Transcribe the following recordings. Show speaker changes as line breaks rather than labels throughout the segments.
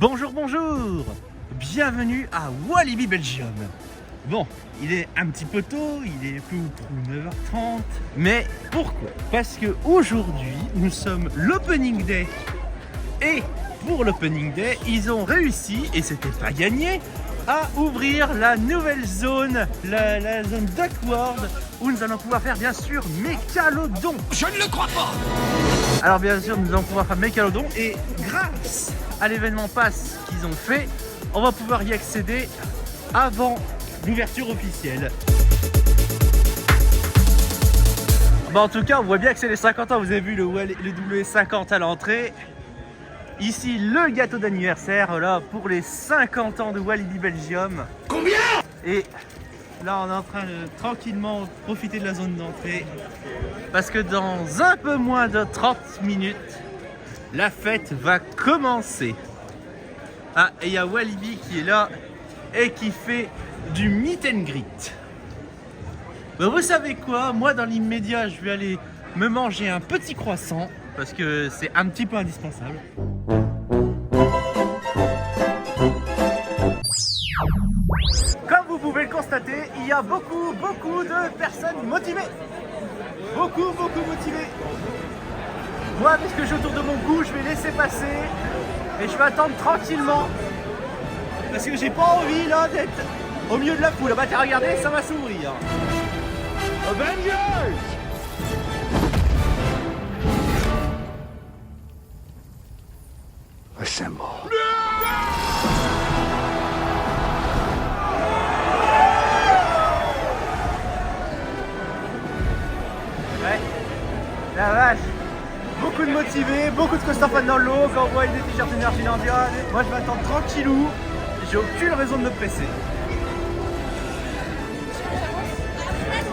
Bonjour, bonjour. Bienvenue à Walibi Belgium. Bon, il est un petit peu tôt, il est peu ou prou 9h30. Mais pourquoi? Parce que aujourd'hui, nous sommes l'opening day. Et pour l'opening day, ils ont réussi, et c'était pas gagné, à ouvrir la nouvelle zone, la zone Duckworld, où nous allons pouvoir faire bien sûr Mégalodon.
Je ne le crois pas.
Alors bien sûr, nous allons pouvoir faire Mégalodon, et grâce à l'événement Pass qu'ils ont fait, on va pouvoir y accéder avant l'ouverture officielle. Bon, en tout cas, on voit bien que c'est les 50 ans. Vous avez vu le W50 à l'entrée. Ici, le gâteau d'anniversaire là pour les 50 ans de Walibi Belgium.
Combien?
Et là, on est en train de tranquillement profiter de la zone d'entrée. Parce que dans un peu moins de 30 minutes, la fête va commencer. Ah, et il y a Walibi qui est là et qui fait du meet and greet. Ben, vous savez quoi? Moi, dans l'immédiat, je vais aller me manger un petit croissant parce que c'est un petit peu indispensable. Comme vous pouvez le constater, il y a beaucoup de personnes motivées. Beaucoup motivées. Moi, puisque j'ai autour de mon cou, je vais laisser passer et je vais attendre tranquillement. Parce que j'ai pas envie là d'être au milieu de la foule. Bah, t'as regardé, ça va s'ouvrir. Avengers!
Assemble.
Ouais, la vache. Beaucoup de motivés, beaucoup de costard fans dans le lot. Quand on voit des t-shirts Énergie Landia, moi je vais attendre tranquillou. J'ai aucune raison de me presser.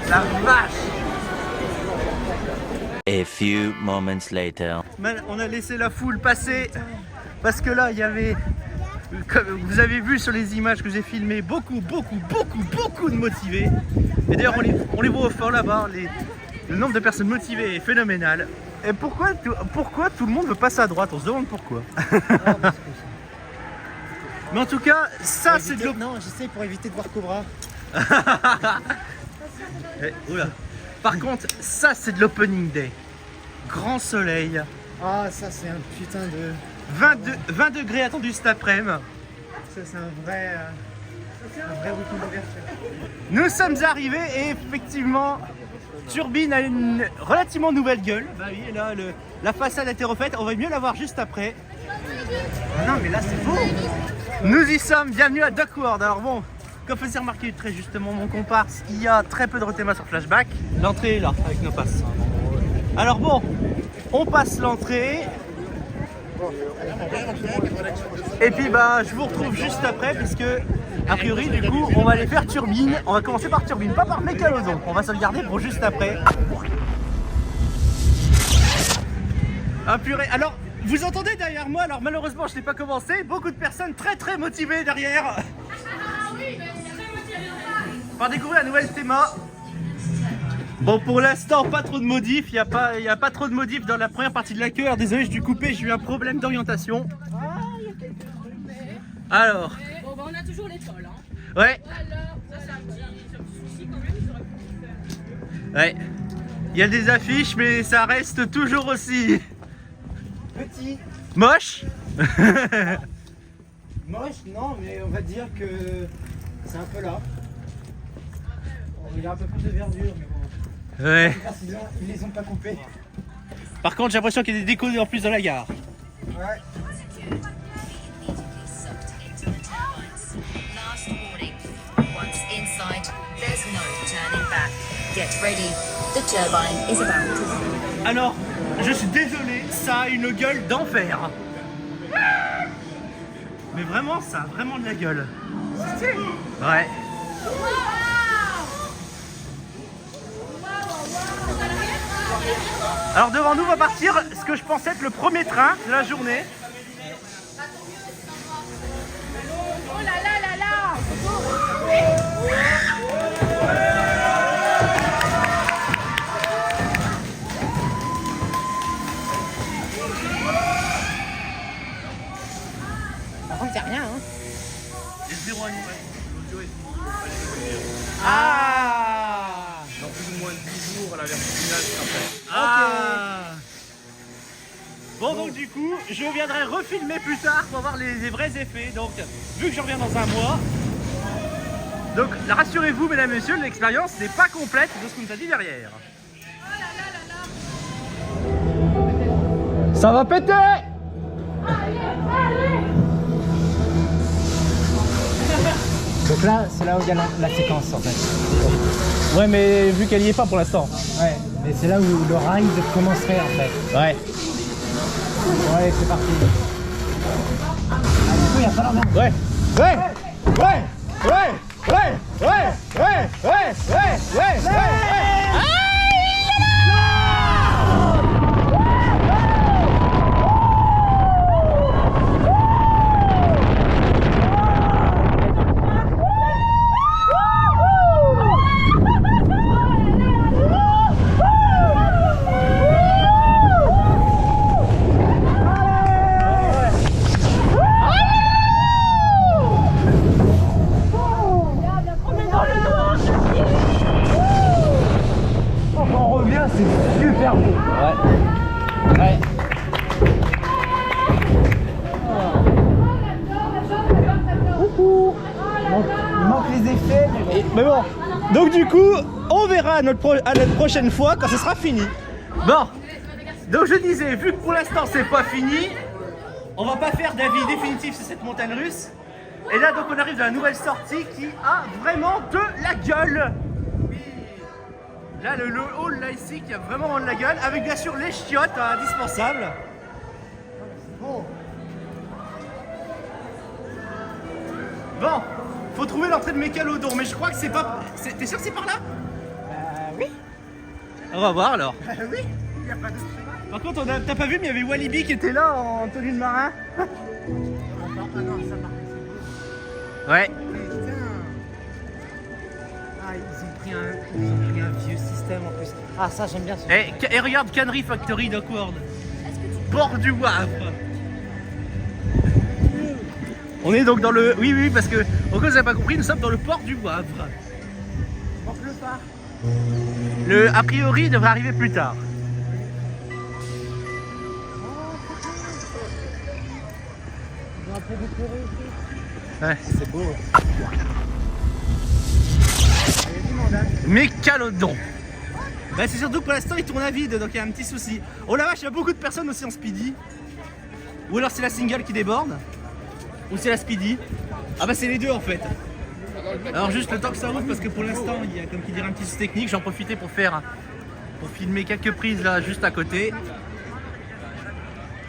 La vache!
A few moments later.
On a laissé la foule passer parce que là il y avait, comme vous avez vu sur les images que j'ai filmées, beaucoup de motivés. Et d'ailleurs on les voit au fond là-bas, le nombre de personnes motivées est phénoménal. Et pourquoi tout le monde veut passer à droite? On se demande pourquoi. Mais en tout cas, ça c'est de
Non, j'essaie pour éviter de voir Cobra.
Oula. Par contre, ça c'est de l'opening day. Grand soleil.
Ah, ça c'est un putain de...
20 degrés attendus cet après-midi.
Ça c'est un vrai week-end d'ouverture.
Nous sommes arrivés et effectivement, Turbine a une relativement nouvelle gueule. Bah oui, là, la façade a été refaite. On va mieux la voir juste après. Ah non, mais là c'est beau. Nous y sommes. Bienvenue à Duckworld. Alors bon, comme faisait remarquer très justement mon comparse, il y a très peu de rethéma sur Flashback. L'entrée est là, avec nos passes. Alors bon, on passe l'entrée. Et puis bah je vous retrouve juste après puisque a priori du coup on va aller faire Turbine. On va commencer par Turbine, pas par Mégalodon. On va se le garder pour juste après. Ah purée, alors vous entendez derrière moi, alors malheureusement je n'ai pas commencé. Beaucoup de personnes très motivées derrière. Par découvrir la nouvelle théma. Bon, pour l'instant, pas trop de modifs. Il n'y a pas trop de modifs dans la première partie de la queue. Alors, désolé, je dû couper, j'ai eu un problème d'orientation. Alors.
Bon, bah, on a toujours l'étoile, hein.
Ouais.
Alors, ça c'est un petit souci quand même, j'aurais pu faire.
Ouais. Il y a des affiches, mais ça reste toujours aussi.
Petit.
Moche.
Moche, non, mais on va dire que c'est un peu là. Il y a un peu plus de verdure, mais bon.
Ouais.
Ils les ont pas coupés.
Par contre, j'ai l'impression qu'il y a des décos en plus dans la gare.
Ouais.
Last warning. Once inside, there's no turning back. Get ready. The turbine is about to run.
Alors, je suis désolé, ça a une gueule d'enfer. Mais vraiment, ça a vraiment de la gueule. Ouais. Alors devant nous va partir ce que je pensais être le premier train de la journée.
Oh là là là là.
moins l'audio est finie.
Ah.
Dans plus ou moins 10 jours, la version finale sera prête.
Ah.
Bon, donc du coup, je viendrai refilmer plus tard pour voir les vrais effets. Donc, vu que je reviens dans un mois. Donc, rassurez-vous, mesdames et messieurs, l'expérience n'est pas complète de ce qu'on nous a dit derrière.
Ça va péter. Donc là, c'est là où il y a la séquence en fait.
Ouais, mais vu qu'elle y est pas pour l'instant.
Ouais, mais c'est là où le ride commencerait en fait.
Ouais.
Ouais, c'est parti. Ah, du coup, il n'y a pas l'envers.
Ouais. Ouais. Ouais. Ouais. Ouais. Ouais. Ouais. Ouais. Ouais. Ouais. Ouais.
On revient, c'est super beau.
Ouais. Ouais.
Il manque les effets.
Mais bon, donc du coup, on verra à notre prochaine fois quand ce sera fini. Bon, donc je disais, vu que pour l'instant c'est pas fini, on va pas faire d'avis définitif sur cette montagne russe. Et là donc on arrive dans la nouvelle sortie qui a vraiment de la gueule. Là le hall là ici qui a vraiment de la gueule, avec bien sûr les chiottes indispensables. Bon, faut trouver l'entrée de Mécalodon, mais je crois que c'est pas... T'es sûr que c'est par là?
Oui.
On va voir alors.
Oui, il n'y a pas de chemin.
Par contre, t'as pas vu, mais il y avait Walibi qui était là en tenue de marin.
Ah non, ça marche.
Ouais.
Putain. Ah, ils ont pris un vieux système en plus. Ah, ça, j'aime bien ce
Et regarde Cannery Factory d'Awkward. Port du Wavre. On est donc dans le... Oui, parce que, au cas où vous n'avez pas compris, nous sommes dans le port du Wavre.
Manque le phare.
A priori, il devrait arriver plus tard.
Ils ont un peu décoré ici.
Ouais.
C'est beau. Il y a du monde, hein.
Mécalodon. Bah, c'est surtout que pour l'instant, il tourne à vide, donc il y a un petit souci. Oh la vache, il y a beaucoup de personnes aussi en speedy. Ou alors c'est la single qui déborde. Ou c'est la speedy. Ah bah c'est les deux en fait. Alors juste le temps que ça roule parce que pour l'instant il y a comme qui dirait un petit souci technique. J'en profitais pour filmer quelques prises là juste à côté.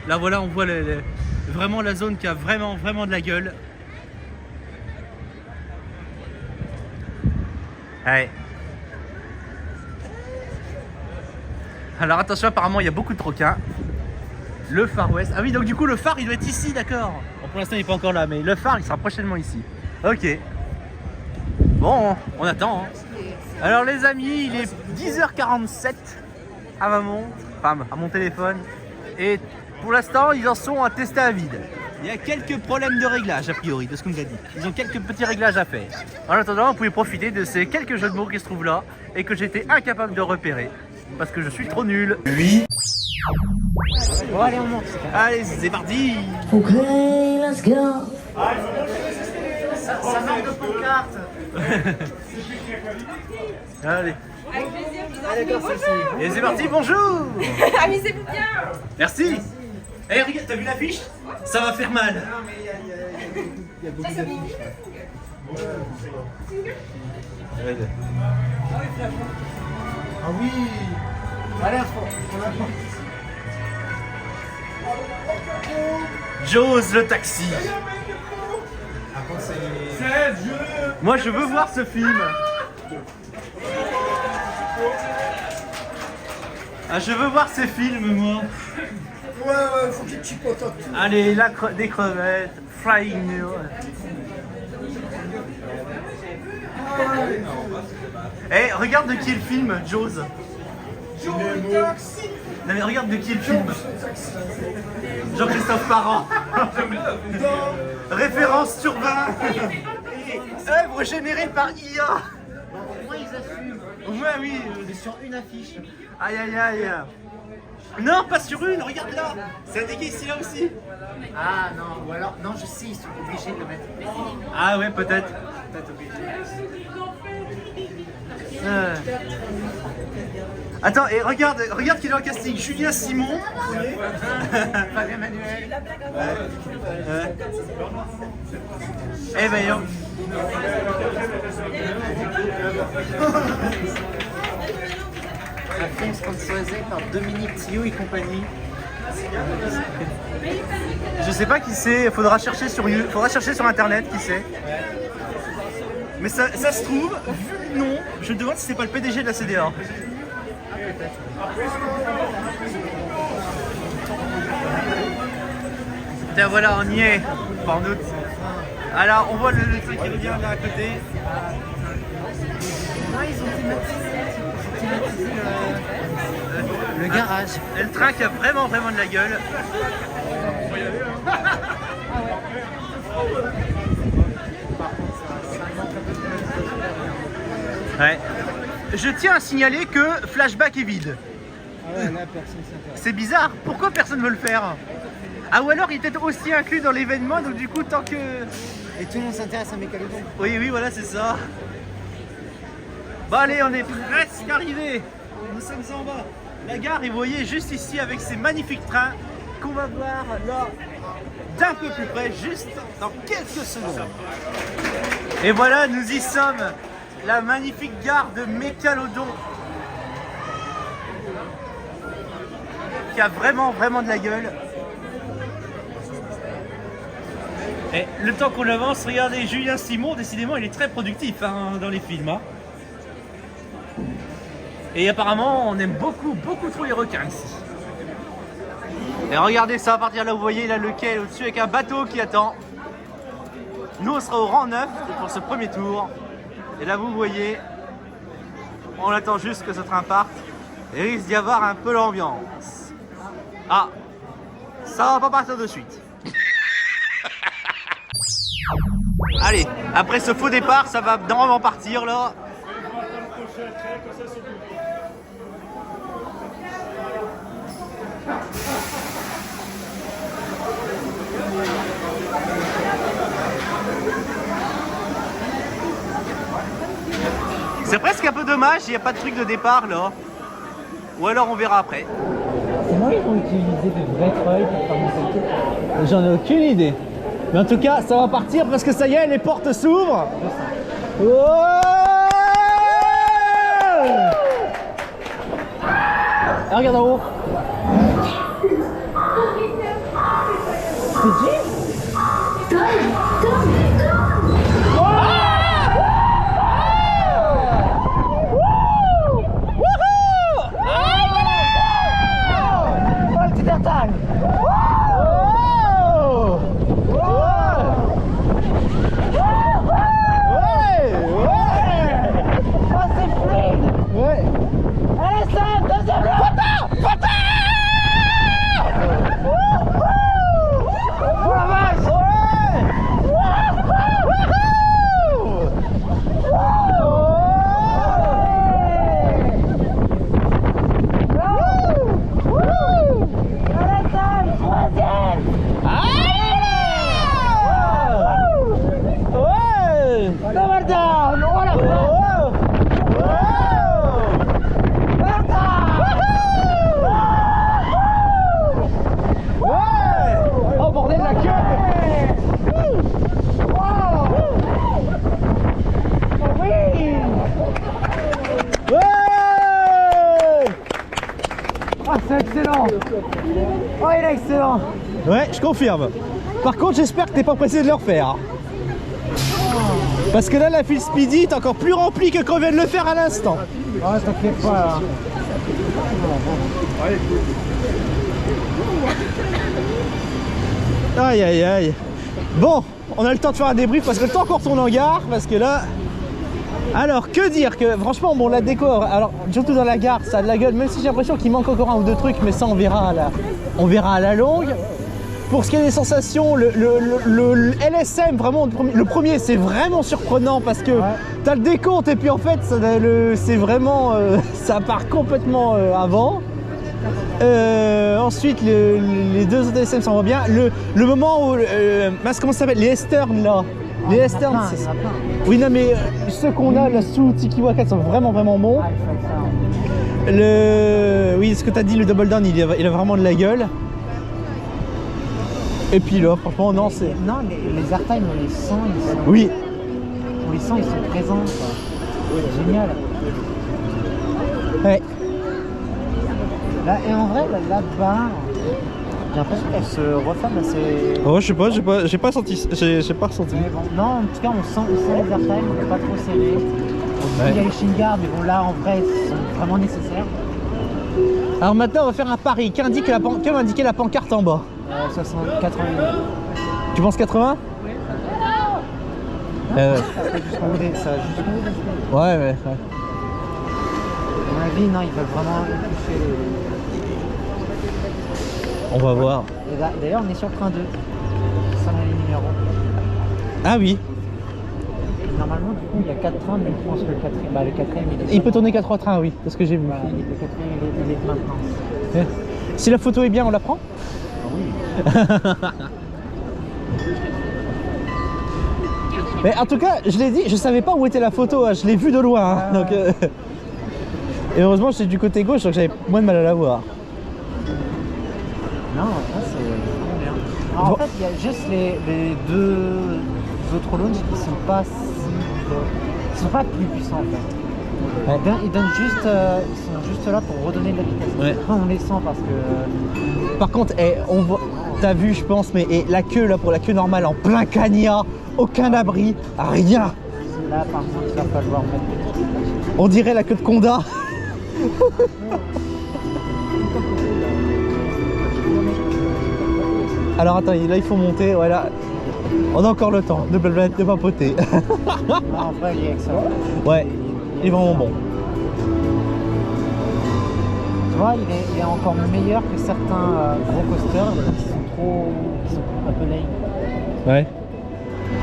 Là voilà on voit vraiment la zone qui a vraiment de la gueule. Ouais. Alors attention, apparemment il y a beaucoup de troquins. Le Far West. Ah oui, donc du coup le phare il doit être ici, d'accord. Bon, pour l'instant il n'est pas encore là, mais le phare il sera prochainement ici. Ok. Bon, on attend. Hein. Alors les amis, il est 10h47 à ma montre, enfin à mon téléphone. Et pour l'instant ils en sont à tester à vide. Il y a quelques problèmes de réglage a priori, de ce qu'on nous a dit. Ils ont quelques petits réglages à faire. En attendant, vous pouvez profiter de ces quelques jeux de mots qui se trouvent là et que j'étais incapable de repérer. Parce que je suis trop nul. Oui.
Bon, allez, on monte.
Allez, c'est parti.
Okay, let's go.
Ça manque de pancarte.
Allez.
Avec plaisir, je vous en
Allez,
prie.
dans celle-ci.
Et c'est parti, bonjour.
Amusez-vous bien.
Merci. Eh regarde, t'as vu l'affiche? Ça va faire mal.
Non, mais il y a beaucoup d'affiches. Ah oui. Allez, on apprend.
Jaws le taxi.
C'est...
Moi je veux voir ce film. Ah, je veux voir ces films moi.
Ouais, faut que tu chipotes tout.
Allez, des crevettes, Flying Mule. Eh, regarde de qui est le film, Jaws. Non mais regarde de qui est le film. Jean-Christophe Parent. Référence sur 20. Œuvre générée par IA.
Au moins ils assument.
Au moins oui.
Mais sur une affiche.
Aïe aïe aïe. Non, pas sur une, regarde là. C'est indiqué ici là aussi.
Ah non, ou alors, non, je sais, ils sont obligés de le mettre.
Ah ouais, peut-être.
Peut-être obligés.
Attends, et regarde qui est dans le casting. Julien Simon.
Fabien Manuel.
Eh ben yo.
Un film sponsorisé par Dominique Thillot et compagnie.
Je sais pas qui c'est, faudra chercher sur internet qui c'est. Mais ça se trouve, vu le nom, je me demande si c'est pas le PDG de la CDA. Tiens voilà, on y est, en août. Alors on voit le truc qui revient là à côté.
Ils ont thématisé le garage.
Et le train qui a vraiment de la gueule. Ouais. Je tiens à signaler que Flashback est vide.
Ah ouais, là personne s'intéresse.
C'est bizarre, pourquoi personne veut le faire? Ah ou alors il était aussi inclus dans l'événement, donc du coup tant que...
Et tout le monde s'intéresse à Mécalodon.
Oui voilà c'est ça. Bon allez, on est presque arrivé. Nous sommes en bas. La gare, et vous voyez juste ici avec ces magnifiques trains qu'on va voir là d'un peu plus près, juste dans quelques secondes. Et voilà, nous y sommes. La magnifique gare de Mécalodon. Qui a vraiment de la gueule. Et le temps qu'on avance, regardez Julien Simon, décidément il est très productif hein, dans les films. Hein. Et apparemment on aime beaucoup trop les requins ici. Et regardez ça, à partir de là vous voyez là le quai au-dessus avec un bateau qui attend. Nous on sera au rang 9 pour ce premier tour. Et là vous voyez, on attend juste que ce train parte. Et il risque d'y avoir un peu l'ambiance. Ah, ça va pas partir de suite. Allez, après ce faux départ, ça va normalement partir là. C'est presque un peu dommage, il n'y a pas de truc de départ là. Ou alors on verra après.
Comment ils vont utiliser de vrais treuils pour faire monter le truc?
J'en ai aucune idée. Mais en tout cas, ça va partir parce que ça y est, les portes s'ouvrent. Oh ah, regarde en haut. C'est qui?
Excellent. Oh, il est excellent.
Ouais, je confirme. Par contre, j'espère que t'es pas pressé de le refaire. Parce que là, la file Speedy est encore plus remplie que quand on vient de le faire à l'instant.
Oh, t'inquiète pas là.
Aïe aïe aïe. Bon, on a le temps de faire un débrief parce que le temps qu'on retourne en gare, parce que là... Alors, que dire que, franchement, bon, la déco, alors, surtout dans la gare, ça a de la gueule, même si j'ai l'impression qu'il manque encore un ou deux trucs, mais ça, on verra à la longue. pour ce qui est des sensations, le LSM, vraiment, le premier, c'est vraiment surprenant parce que t'as le décompte et puis en fait, c'est vraiment, ça part complètement avant. Ensuite, les deux autres LSM s'en vont bien. Le moment où, comment ça s'appelle, les Eastern là. Les Eastern, c'est ça. Oui, non, mais ceux qu'on a là sous Tikiwaka sont vraiment bons. Oui, ce que t'as dit, le Double Down, il a vraiment de la gueule. Et puis là, franchement, non, c'est.
Non, les airtime, on les sent,
Oui.
On les sent, ils sont présents, quoi. Génial.
Ouais.
Là, et en vrai, là-bas, j'ai l'impression qu'elle se referme assez.
Oh, je sais pas, j'ai pas senti. J'ai pas ressenti.
Mais bon, non, en tout cas, on sent les airtime, on n'est pas trop serré. Il y a les shin guards, mais bon, là, en vrai, ils sont vraiment nécessaires.
Alors maintenant, on va faire un pari. Qu'indique la pancarte en bas?
80 minutes.
Tu penses 80? Oui.
Ça fait jusqu'au bout des. Ça, jusqu'au bout des.
Ouais.
À mon avis, non, ils veulent vraiment toucher les.
On va voir.
D'ailleurs, on est sur le train 2. Ça, on a les numéros.
Ah oui.
Et normalement, du coup, il y a 4 trains, mais je pense que le quatrième,
il peut tourner qu'à 3 trains, oui, c'est ce que j'ai vu.
Voilà, le quatrième, il est maintenant.
Si la photo est bien, on la prend? Mais en tout cas, je l'ai dit, je savais pas où était la photo, hein. Je l'ai vue de loin. Hein. Donc, et heureusement, j'étais du côté gauche, donc j'avais moins de mal à la voir.
Non, ça c'est vraiment bien. Alors, en fait, il y a juste les deux autres launches qui sont pas ils sont pas plus puissants en fait. Ouais. Ils donnent juste, ils sont juste là pour redonner de la vitesse.
Ouais.
Après, on les sent parce que.
Par contre, on voit, t'as vu, je pense, mais la queue là pour la queue normale en plein cagnat, aucun abri, rien.
Là, par contre, il va falloir mettre des trucs.
On dirait la queue de Conda. Alors attends, là il faut monter, voilà. On a encore le temps de papoter.
Non, en vrai, il est excellent.
Ouais, il est vraiment bon.
Tu vois, il est encore meilleur que certains gros coasters qui sont un peu lame.
Ouais.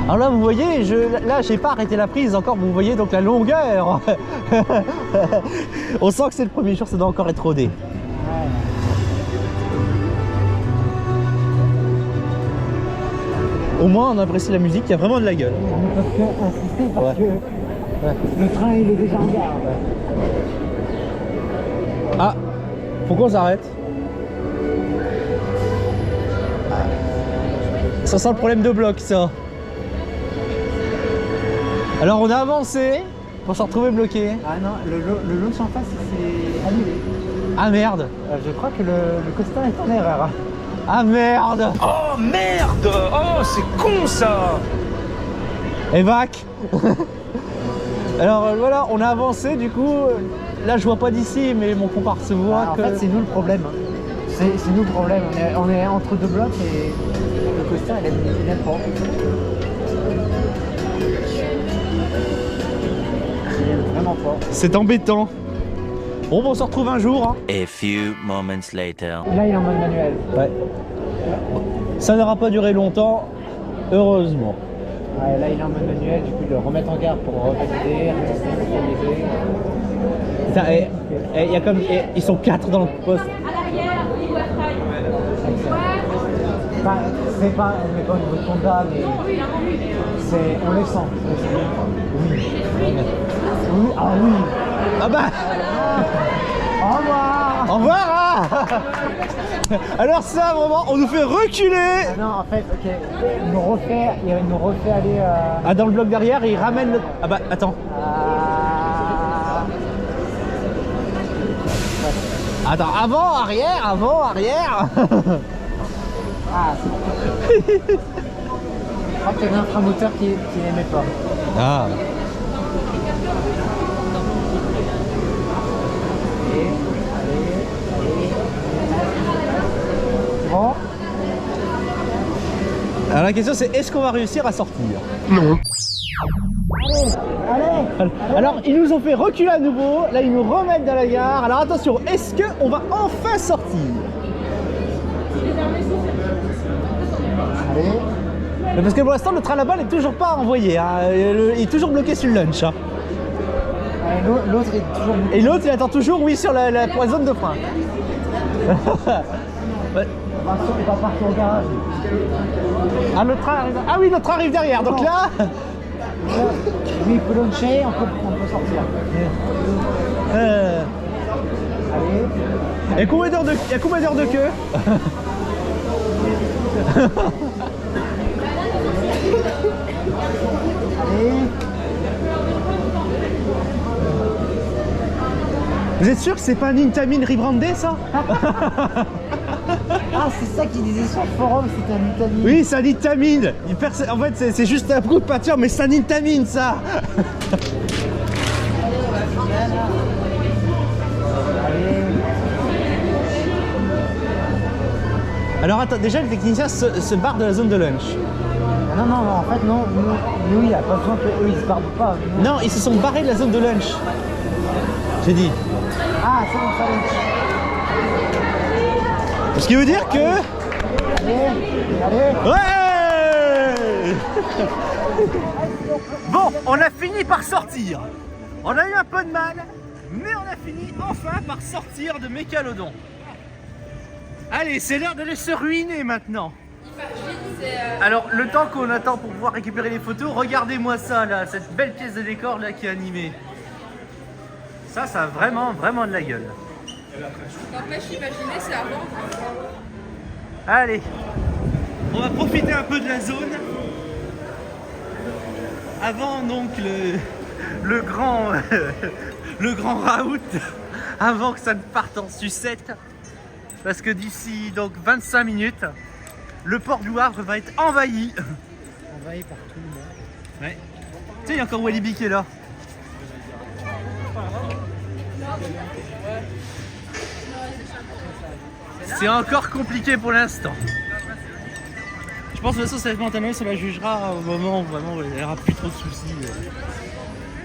Alors là, vous voyez, là, j'ai pas arrêté la prise encore, vous voyez donc la longueur. On sent que c'est le premier jour, ça doit encore être rodé.
Ouais.
Au moins, on apprécie la musique, il y a vraiment de la gueule.
On ne peut que insister parce que le train, il est déjà en gare.
Ah, pourquoi on s'arrête? Ça sent le problème de bloc, ça. Alors, on a avancé pour se retrouver bloqué.
Ah non, le launch en face, c'est annulé.
Ah merde.
Je crois que le coaster est en erreur.
Ah merde.
Oh merde! Oh, c'est con ça!
Évac. Alors voilà, on a avancé du coup. Là je vois pas d'ici, mais mon comparse se voit
En
que.
fait c'est nous le problème. C'est nous le problème. On est entre deux blocs et le coaster il n'aime pas. Il aime vraiment pas.
C'est embêtant. Bon, on se retrouve un jour. Hein.
A few moments later.
Là il est en mode manuel.
Ouais. Ça n'aura pas duré longtemps, heureusement.
Ouais, là il est en mode manuel, du coup ils le remettent en gare pour revalider,
Il y a comme, ils sont 4 dans le poste.
C'est pas, on n'est pas au niveau de Conda, mais on les sent. Oui. Oui. Ah oui.
Ah bah.
Au revoir.
Au revoir. Hein. Alors ça vraiment, on nous fait reculer.
Ah non, en fait, ok, il nous refait aller.
Ah dans le bloc derrière, et il ramène le. Ah bah attends. Attends, avant, arrière.
Ah, c'est bon. Je crois qu'il y avait un inframoteur qui n'aimait pas.
Ah.
Allez. Bon.
Alors la question c'est, est-ce qu'on va réussir à sortir?
Non.
Allez.
Alors ils nous ont fait reculer à nouveau, là ils nous remettent dans la gare. Alors attention, est-ce qu'on va enfin sortir?
Allez.
Mais parce que pour l'instant, le train là-bas n'est toujours pas envoyé. Hein. Il est toujours bloqué sur le lunch. Hein.
Allez, l'autre est toujours...
Et l'autre, il attend toujours, oui, sur la zone de frein. Ouais.
Il va partir au garage.
Ah, le train arrive. Ah oui, le train arrive derrière. Donc là.
Lui, il peut luncher, on peut sortir. Allez.
Il y a combien d'heures de queue?
Allez.
Vous êtes sûr que c'est pas un Intamin rebrandé, ça?
Ah, c'est ça qu'il disait sur le forum, c'était un Intamin.
Oui, c'est un Intamin. En fait, c'est juste un coup de peinture, mais c'est un Intamin, ça. Alors attends, déjà le technicien se barre de la zone de lunch.
Non, en fait, non. Nous, il n'y a pas besoin qu'eux, ils se bardent pas.
Non, ils se sont barrés de la zone de lunch. J'ai dit.
Ah, c'est bon, ça lunch.
Ce qui veut dire que...
Allez.
Ouais. Bon, on a fini par sortir. On a eu un peu de mal, mais on a fini enfin par sortir de Mégalodon. Allez, c'est l'heure d'aller se ruiner maintenant. Alors, le temps qu'on attend pour pouvoir récupérer les photos, regardez-moi ça là, cette belle pièce de décor là qui est animée. Ça a vraiment de la gueule.
N'empêche, imaginez, c'est avant.
Allez, on va profiter un peu de la zone. Avant donc le grand raout, avant que ça ne parte en sucette. Parce que d'ici donc 25 minutes, le port du Havre va être envahi.
Envahi par tout le monde.
Ouais. Tu sais, il y a encore Walibi qui est là. C'est encore compliqué pour l'instant. Je pense que de toute façon, cette montagne, ça la jugera au moment où vraiment il n'y aura plus trop de soucis.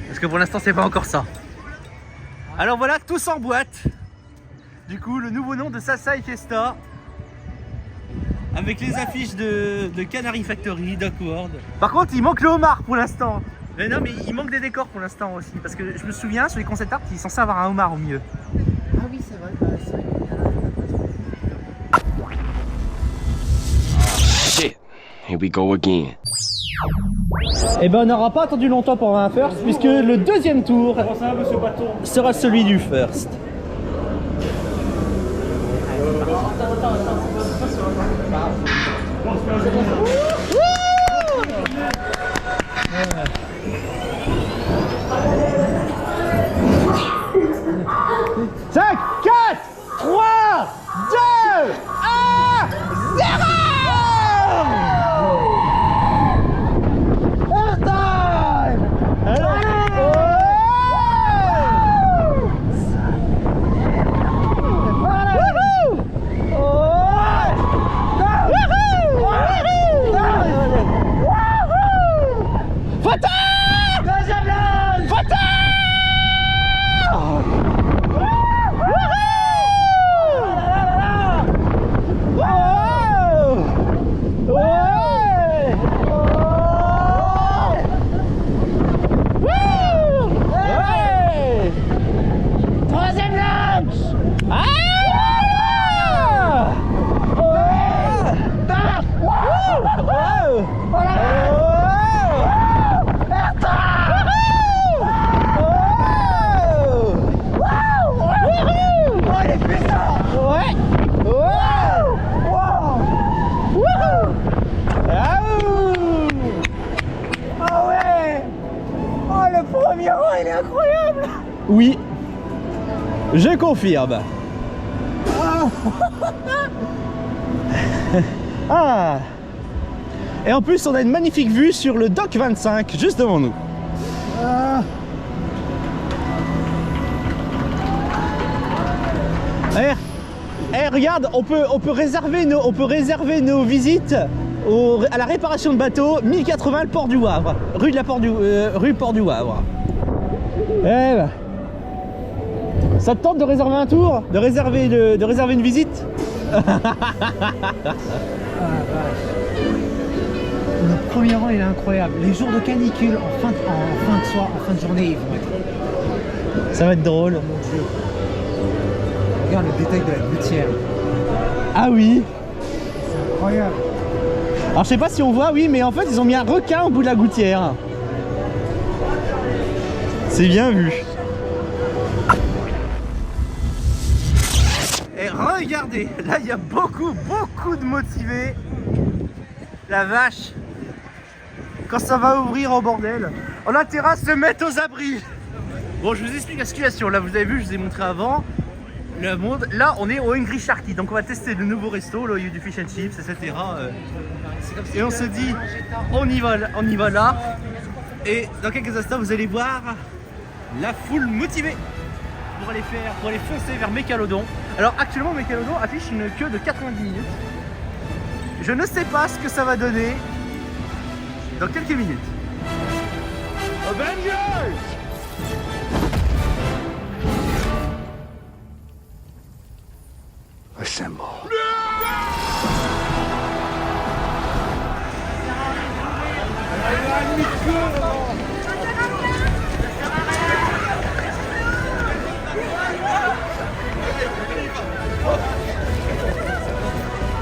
Parce que pour l'instant, c'est pas encore ça. Alors voilà, tous en boîte. Du coup, le nouveau nom de Sasai Fiesta. Avec les affiches de Canary Factory, Duckworld. Par contre, il manque le homard pour l'instant. Mais non, mais il manque des décors pour l'instant aussi. Parce que je me souviens, sur les concept art, ils sont censés avoir un homard au milieu.
Ah oui, c'est vrai.
Shit. Here we go again.
Et ben on n'aura pas attendu longtemps pour un first, puisque le deuxième tour sera celui du first. Cinq, 4, 3, 2, 1, 0. Oui, je confirme. Ah. Et en plus, on a une magnifique vue sur le Dock 25, juste devant nous. Regarde, on peut réserver nos visites à la réparation de bateaux 1080 le port du Havre, rue Port du Havre. Eh ben, ça te tente de réserver un tour, de réserver une visite?
vache. Le premier rang il est incroyable. Les jours de canicule en fin de journée ils vont être.
Ça va être drôle.
Oh mon dieu. Regarde le détail de la gouttière.
Ah oui.
C'est incroyable.
Alors je sais pas si on voit, oui, mais en fait ils ont mis un requin au bout de la gouttière. C'est bien vu. Et regardez, là il y a beaucoup de motivés. La vache. Quand ça va ouvrir en bordel, on a intérêt à se mettre aux abris. Bon, je vous explique la situation. Là, vous avez vu, je vous ai montré avant le monde. Là, on est au Hungry Sharky, donc on va tester le nouveau resto, là, il y a du fish and chips, etc. Et on se dit, on y va là. Et dans quelques instants, vous allez voir la foule motivée pour aller foncer vers Mégalodon. Alors actuellement, Mégalodon affiche une queue de 90 minutes. Je ne sais pas ce que ça va donner dans quelques minutes. Avengers!
Assemble.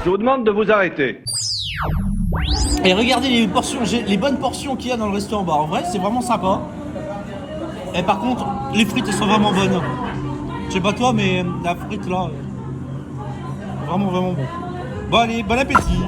Je vous demande de vous arrêter.
Et regardez les portions, les bonnes portions qu'il y a dans le resto en bas. En vrai, c'est vraiment sympa. Et par contre, les frites elles sont vraiment bonnes. Je sais pas toi, mais la frite là, vraiment bon. Bon allez, bon appétit.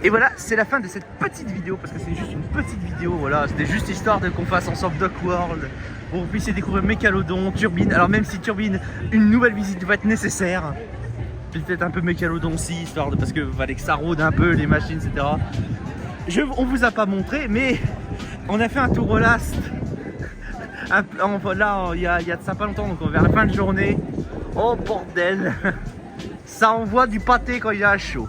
Et voilà, c'est la fin de cette petite vidéo, parce que c'est juste une petite vidéo, voilà, c'était juste histoire qu'on fasse ensemble Duck World, pour que vous puissiez découvrir Mégalodon, Turbine, alors même si Turbine, une nouvelle visite va être nécessaire, puis peut-être un peu Mégalodon aussi, histoire de, parce que fallait que ça rôde un peu, les machines, etc. On vous a pas montré, mais on a fait un tour au last, là, il y a de ça pas longtemps, donc vers la fin de journée, oh bordel, ça envoie du pâté quand il y a chaud.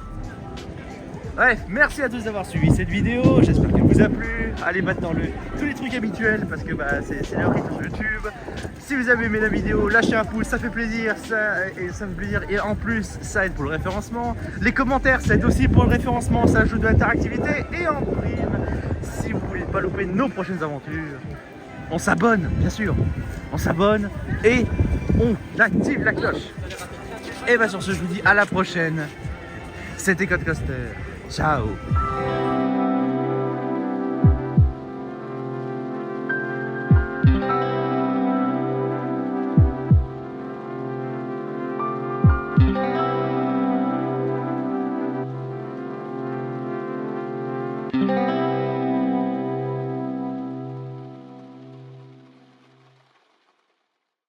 Bref, merci à tous d'avoir suivi cette vidéo, j'espère qu'elle vous a plu. Allez maintenant tous les trucs habituels parce que c'est le rythme sur YouTube. Si vous avez aimé la vidéo, lâchez un pouce, ça fait plaisir, ça fait plaisir et en plus ça aide pour le référencement. Les commentaires ça aide aussi pour le référencement, ça ajoute de l'interactivité et en prime, si vous voulez pas louper nos prochaines aventures, on s'abonne bien sûr, on s'abonne et on active la cloche. Et sur ce je vous dis à la prochaine, c'était Code Coaster. Ciao.
Thank you.